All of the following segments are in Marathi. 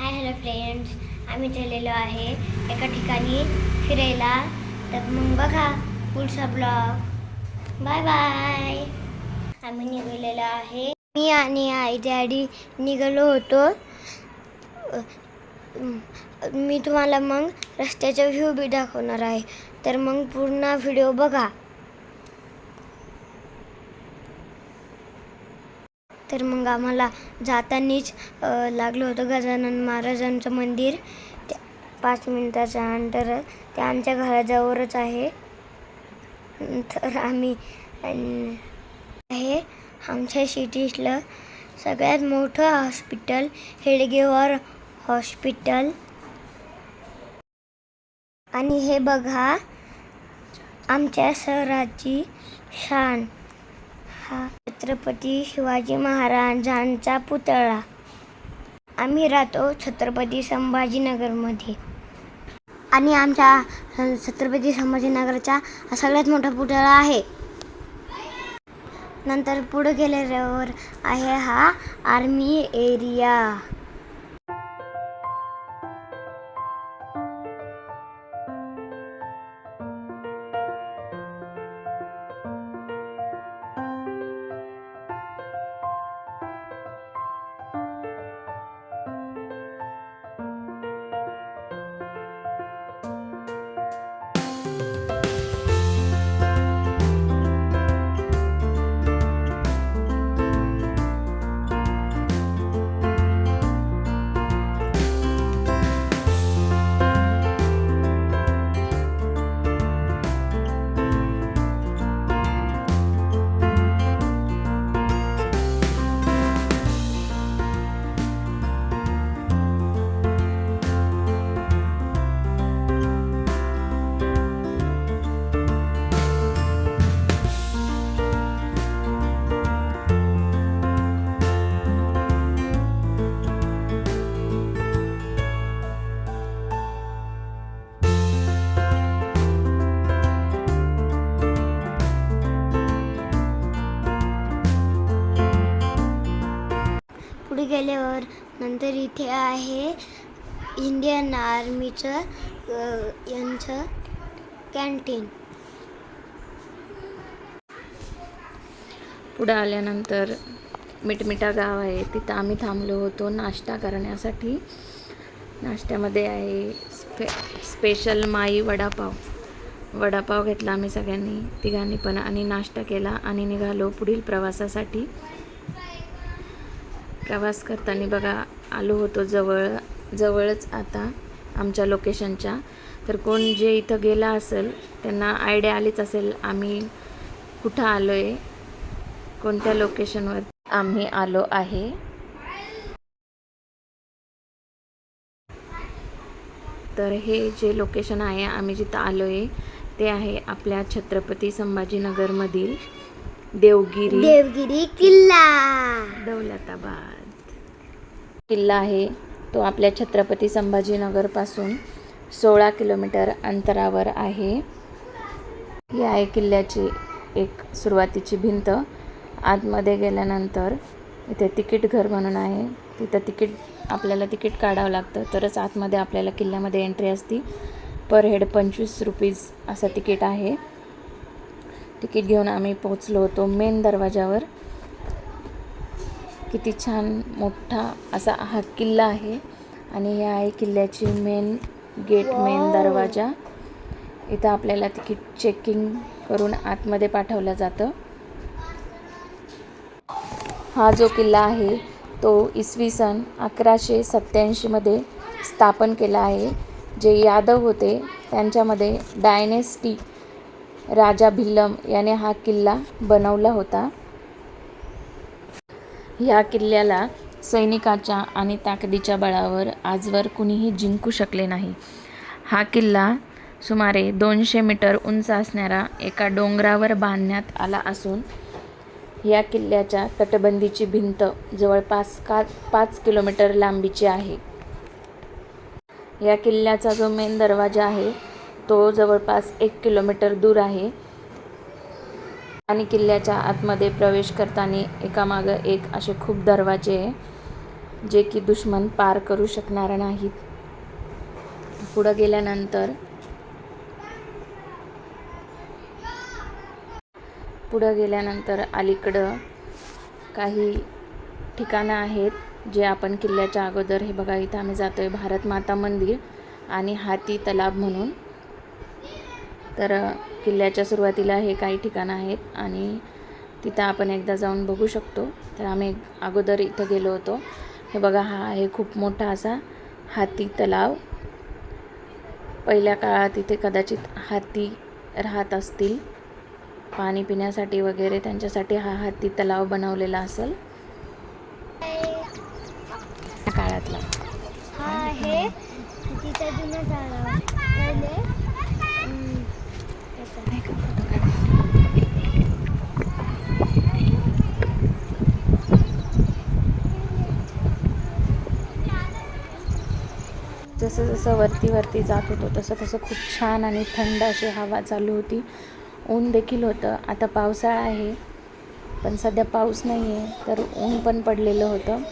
हॅलो फ्रेंड्स, आम्ही चाललेलो आहे एका ठिकाणी फिरायला. तर मग बघा पुढचा ब्लॉग. Bye bye. आम्ही निघालेलो आहे. मी आणि आई डॅडी निघालो होतो. मी तुम्हाला मग रस्त्याचा व्ह्यू बी दाखवणार आहे. तर मग पूर्ण व्हिडिओ बघा. तर मग आम्हाला जातानीच लागलं होतं गजानन महाराजांचं मंदिर. 5 मिनिटाच्या अंतर ते आमच्या घराजवळच आहे. तर आम्ही आहे आमच्या सिटीतलं सगळ्यात मोठं हॉस्पिटल हेडगेवार हॉस्पिटल. आणि हे बघा आमच्या शहराची शान, हा छत्रपती शिवाजी महाराजांचा पुतळा. आम्ही राहतो छत्रपती संभाजीनगरमध्ये आणि आमच्या छत्रपती संभाजीनगरचा सगळ्यात मोठा पुतळा आहे. नंतर पुढे गेल्यावर आहे हा आर्मी एरिया. पुढे गेल्यावर नंतर इथे आहे इंडियन आर्मीचं यांचं कॅन्टीन. पुढे आल्यानंतर मिटमिटा गाव आहे, तिथं आम्ही थांबलो होतो नाश्ता करण्यासाठी. नाश्त्यामध्ये आहे स्पेशल माई वडापाव घेतला आम्ही सगळ्यांनी तिघांनी पण आणि नाश्ता केला आणि निघालो पुढील प्रवासासाठी. प्रवास करताना बघा आलो होतो जवळच आता आमच्या लोकेशनच्या. तर कोण जे इथं गेला असेल त्यांना आयडिया आलीच असेल आम्ही कुठं आलो आहे, कोणत्या लोकेशनवर आम्ही आलो आहे. तर हे जे लोकेशन आहे आम्ही जिथं आलो आहे ते आहे आपल्या छत्रपती संभाजीनगरमधील देवगिरी किल्ला. दौलताबाद किल्ला आहे. तो आपल्या छत्रपती संभाजीनगरपासून 16 किलोमीटर अंतरावर आहे. ही आहे किल्ल्याची एक सुरुवातीची भिंत. आतमध्ये गेल्यानंतर इथे तिकीट घर म्हणून आहे, तिथं आपल्याला तिकीट काढावं लागतं तरच आतमध्ये आपल्याला किल्ल्यामध्ये एंट्री असती. पर हेड 25 रुपीज असं तिकीट आहे. तिकीट घेऊन आम्ही पोहोचलो होतो मेन दरवाजावर. किती छान मोठा असा हा किल्ला आहे आणि हे आहे किल्ल्याची मेन गेट, मेन दरवाजा. इथं आपल्याला तिकीट चेकिंग करून आतमध्ये पाठवलं जातं. हा जो किल्ला आहे तो इसवी सन 1187 मध्ये स्थापन केला आहे. जे यादव होते त्यांच्यामध्ये डायनेस्टी राजा भिल्लम याने हा किल्ला बनवला होता. या किल्ल्याला सैनिकाच्या आणि ताकदीच्या बळावर आजवर कुणीही जिंकू शकले नाही. हा किल्ला सुमारे 200 मीटर उंच असणाऱ्या एका डोंगरावर बांधण्यात आला असून या किल्ल्याच्या तटबंदीची भिंत जवळपास 5 किलोमीटर लांबीची आहे. या किल्ल्याचा जो मेन दरवाजा आहे तो जवळपास 1 किलोमीटर दूर आहे आणि किल्ल्याच्या आतमध्ये प्रवेश करताना एकामागं एक असे खूप दरवाजे जे की दुश्मन पार करू शकणार नाहीत. पुढं गेल्यानंतर अलीकडं काही ठिकाणं आहेत जे आपण किल्ल्याच्या अगोदर, हे बघा इथं आम्ही जातोय भारत माता मंदिर आणि हाती तलाव म्हणून. तर किल्ल्याच्या सुरुवातीला हे काही ठिकाणं आहेत आणि तिथं आपण एकदा जाऊन बघू शकतो. तर आम्ही अगोदर इथं गेलो होतो. हे बघा, हा आहे खूप मोठा असा हाती तलाव. पहिल्या काळात इथे कदाचित हाती राहत असतील, पाणी पिण्यासाठी वगैरे त्यांच्यासाठी हा हाती तलाव बनवलेला असेल काळातला. हा आहे तिथे जुनं झाड पहिले जसं जसं वरती जात होतो तसं खूप छान आणि थंड अशी हवा चालू होती. ऊन देखील होतं. आता पावसाळा आहे पण सध्या पाऊस नाही आहे, तर ऊन पण पडलेलं होतं.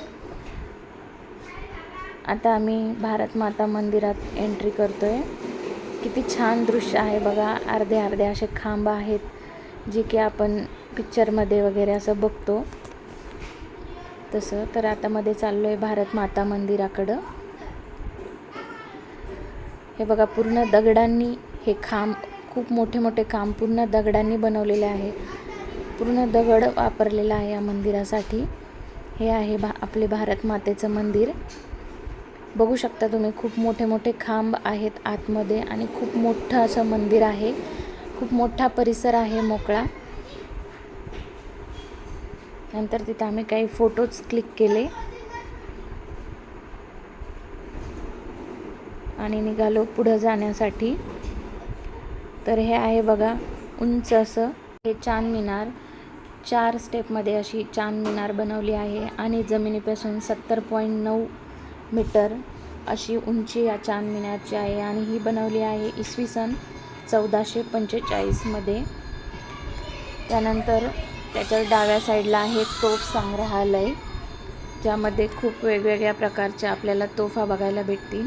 आता आम्ही भारत माता मंदिरात एंट्री करतोय. किती छान दृश्य आहे बघा. अर्धे अर्धे असे खांब आहेत, जे की आपण पिक्चरमध्ये वगैरे असं बघतो तसं. तर आता मध्ये चाललो आहे भारत माता मंदिराकडं. हे बघा, पूर्ण दगडांनी हे खांब, खूप मोठे मोठे खांब पूर्ण दगडांनी बनवलेले आहे. पूर्ण दगड वापरलेला आहे या मंदिरासाठी. हे आहे आपले भारत मातेचं मंदिर. बघू शकता तुम्ही, खूप मोठे मोठे खांब आहेत आतमध्ये आणि खूप मोठं असं मंदिर आहे. खूप मोठा परिसर आहे मोकळा. नंतर तिथं आम्ही काही फोटोज क्लिक केले आणि निघालो पुढं जाण्यासाठी. तर हे आहे बघा उंच असं हे चांद मिनार. 4 स्टेपमध्ये अशी चांद मिनार बनवली आहे आणि जमिनीपासून 70.9 मीटर अशी उंची या चांद मिनारची आहे आणि ही बनवली आहे इसवी सन 1445 मध्ये. त्यानंतर त्याच्या डाव्या साईडला आहे तोफ संग्रहालय, ज्यामध्ये खूप वेगवेगळ्या प्रकारच्या आपल्याला तोफा बघायला भेटतील.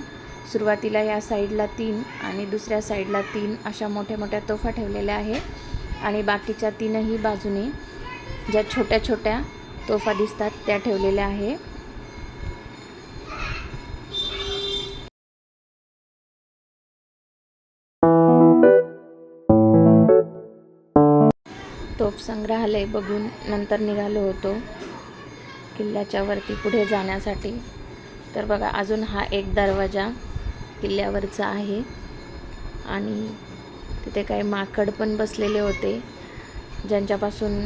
सुरुवातीला या साईडला 3 आणि दुसऱ्या साईडला 3 अशा मोठ्या मोठ्या तोफा ठेवलेल्या आहे आणि बाकीच्या 3ही बाजूने ज्या छोट्या छोट्या तोफा दिसतात त्या ठेवलेल्या आहे. तोफ संग्रहालय बघून नंतर निघालो होतो किल्ल्याच्या वरती पुढे जाण्यासाठी. तर बघा, अजून हा एक दरवाजा किल्ल्यावरचा आहे आणि तिथे काही माकड पण बसलेले होते, ज्यांच्यापासून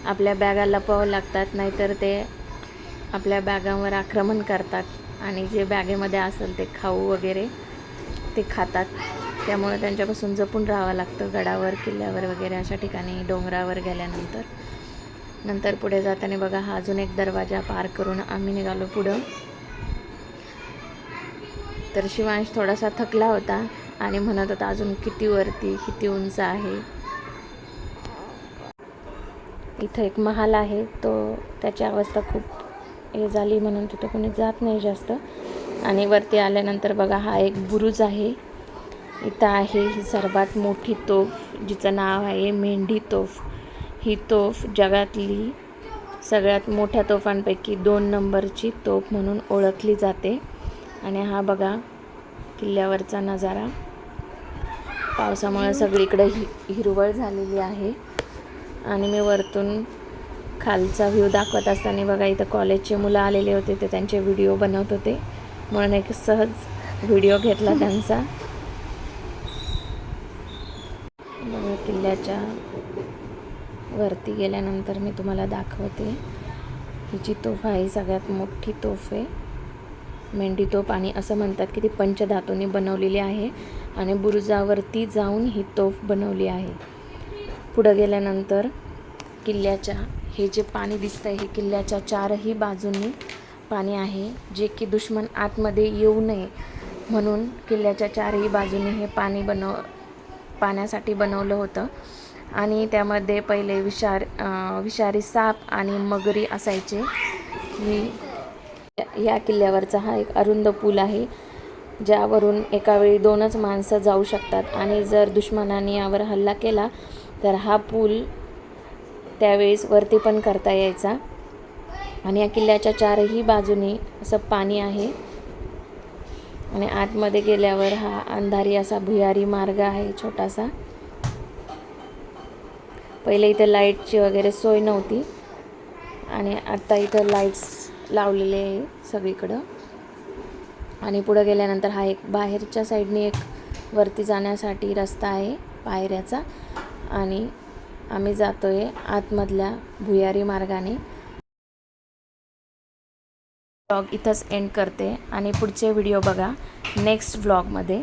आपल्या बॅगा लपवावं लागतात, नाहीतर ते आपल्या बॅगांवर आक्रमण करतात आणि जे बॅगेमध्ये असेल ते खाऊ वगैरे ते खातात. त्यामुळे त्यांच्यापासून जपून राहावं लागतं गडावर, किल्ल्यावर वगैरे अशा ठिकाणी, डोंगरावर गेल्यानंतर. पुढे जाताना बघा, हा अजून एक दरवाजा पार करून आम्ही निघालो पुढं. तर शिवांश थोडासा थकला होता आणि म्हणत होता अजून किती वरती, किती उंच आहे. इथं एक महाल आहे, तो त्याची अवस्था खूप हे झाली म्हणून तिथं कोणी जात नाही जास्त. आणि वरती आल्यानंतर बघा, हा एक बुरुज आहे. इथं आहे ही सर्वात मोठी तोफ, जिचं नाव आहे मेंढी तोफ. ही तोफ जगातली सगळ्यात मोठ्या तोफांपैकी 2 नंबरची तोफ म्हणून ओळखली जाते. आणि हा बघा किल्ल्यावरचा नजारा. पावसामुळे सगळीकडे हिरवळ झालेली आहे आणि मी वरतून खालचा व्ह्यू दाखवत असताना बघा, इथं कॉलेजचे मुलं आलेले होते, ते त्यांचे व्हिडिओ बनवत होते म्हणून एक सहज व्हिडिओ घेतला त्यांचा. बघा, किल्ल्याच्या वरती गेल्यानंतर मी तुम्हाला दाखवते. ही जी तोफ आहे सगळ्यात मोठी तोफ आहे, मेंढी तोफ. आणि असं म्हणतात की ती पंचधातूंनी बनवलेली आहे आणि बुरुजावरती जाऊन ही तोफ बनवली आहे. पुढं गेल्यानंतर किल्ल्याच्या हे जे पाणी दिसतंय, हे किल्ल्याच्या 4ही बाजूंनी पाणी आहे, जे की दुश्मन आतमध्ये येऊ नये म्हणून किल्ल्याच्या 4ही बाजूने हे पाण्यासाठी बनवलं होतं. आणि त्यामध्ये पहिले विषारी साप आणि मगरी असायचे. ही या किल्ल्यावरचा हा एक अरुंद पूल आहे, ज्यावरून एका वेळी 2च माणसं जाऊ शकतात आणि जर दुश्मनाने यावर हल्ला केला तर हा पूल त्यावेळेस वरती पण करता यायचा. आणि या किल्ल्याच्या 4ही बाजूनी असं पाणी आहे आणि आतमध्ये गेल्यावर हा अंधारी असा भुयारी मार्ग आहे छोटासा. पहिले इथे लाईटची वगैरे सोय नव्हती आणि आता इथं लाईट्स लावलेले आहे सगळीकडं. आणि पुढे गेल्यानंतर हा एक बाहेरच्या साईडने एक वरती जाण्यासाठी रस्ता आहे पायऱ्याचा आणि आम्ही जातोय आतमधल्या भुयारी मार्गाने. व्लॉग इथंच एंड करते आणि पुढचे व्हिडिओ बघा नेक्स्ट व्लॉगमध्ये.